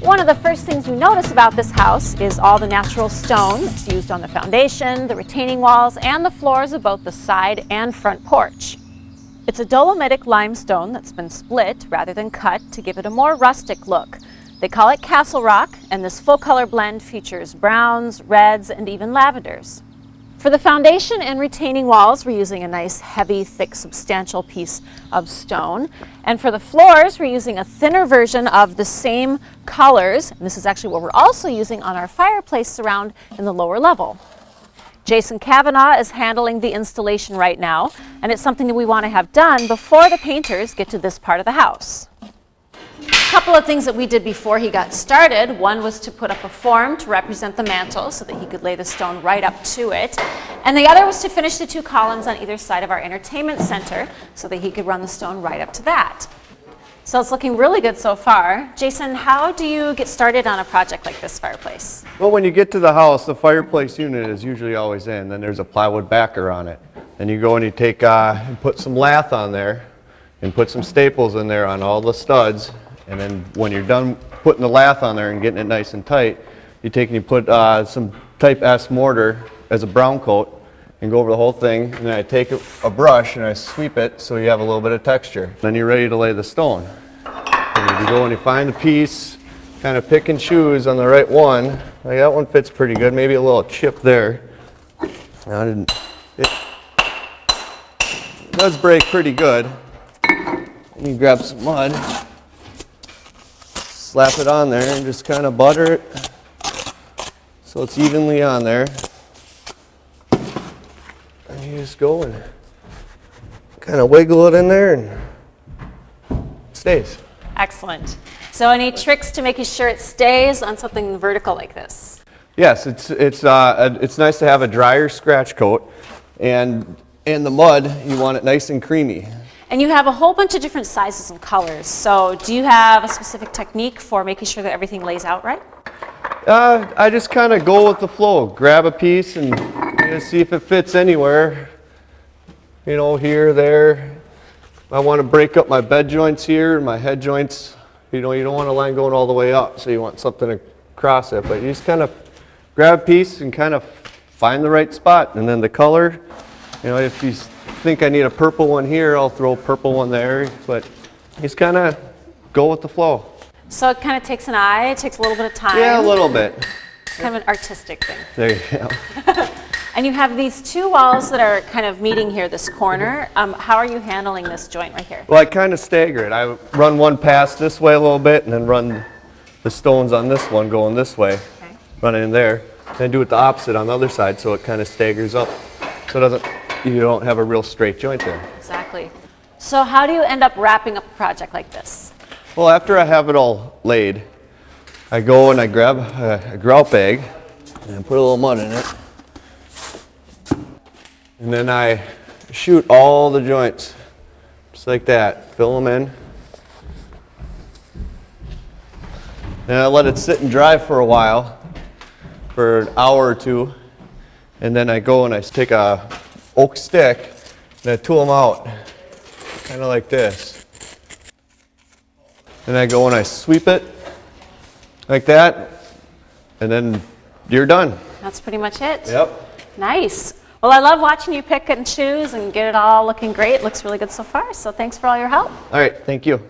One of the first things we notice about this house is all the natural stone that's used on the foundation, the retaining walls, and the floors of both the side and front porch. It's a dolomitic limestone that's been split rather than cut to give it a more rustic look. They call it Castle Rock, and this full color blend features browns, reds, and even lavenders. For the foundation and retaining walls, we're using a nice, heavy, thick, substantial piece of stone. And for the floors, we're using a thinner version of the same colors. And this is actually what we're also using on our fireplace surround in the lower level. Jason Cavanaugh is handling the installation right now, and it's something that we want to have done before the painters get to this part of the house. A couple of things that we did before he got started. One was to put up a form to represent the mantle so that he could lay the stone right up to it. And the other was to finish the two columns on either side of our entertainment center so that he could run the stone right up to that. So it's looking really good so far. Jason, how do you get started on a project like this fireplace? Well, when you get to the house, the fireplace unit is usually always in. Then there's a plywood backer on it. And you go and you take and put some lath on there and put some staples in there on all the studs. And then when you're done putting the lath on there and getting it nice and tight, you take and you put some type S mortar as a brown coat and go over the whole thing. And then I take a brush and I sweep it so you have a little bit of texture. Then you're ready to lay the stone. And you go and you find the piece, kind of pick and choose on the right one. Like that one fits pretty good, maybe a little chip there. It does break pretty good. And you grab some mud. Slap it on there and just kind of butter it so it's evenly on there. And you just go and kind of wiggle it in there and it stays. Excellent. So any tricks to making sure it stays on something vertical like this? Yes, it's nice to have a drier scratch coat, and the mud, you want it nice and creamy. And you have a whole bunch of different sizes and colors. So do you have a specific technique for making sure that everything lays out right? I just kind of go with the flow. Grab a piece and see if it fits anywhere. You know, here, there. I want to break up my bed joints here, my head joints. You know, you don't want a line going all the way up, so you want something across it. But you just kind of grab a piece and kind of find the right spot. And then the color, you know, if you think I need a purple one here, I'll throw a purple one there, but just kind of go with the flow. So it kind of takes an eye, it takes a little bit of time. Yeah, a little bit. Kind of an artistic thing. There you go. And you have these two walls that are kind of meeting here, this corner. How are you handling this joint right here? Well, I kind of stagger it. I run one pass this way a little bit and then run the stones on this one going this way. Okay. Run it in there. Then do it the opposite on the other side so it kind of staggers up. So it doesn't, you don't have a real straight joint there. Exactly. So how do you end up wrapping up a project like this? Well, after I have it all laid, I go and I grab a grout bag and put a little mud in it. And then I shoot all the joints, just like that. Fill them in. And I let it sit and dry for a while, for an hour or two. And then I go and I take a oak stick and I tool them out, kind of like this. And I go and I sweep it like that, and then you're done. That's pretty much it? Yep. Nice. Well, I love watching you pick and choose and get it all looking great. It looks really good so far, so thanks for all your help. All right, thank you.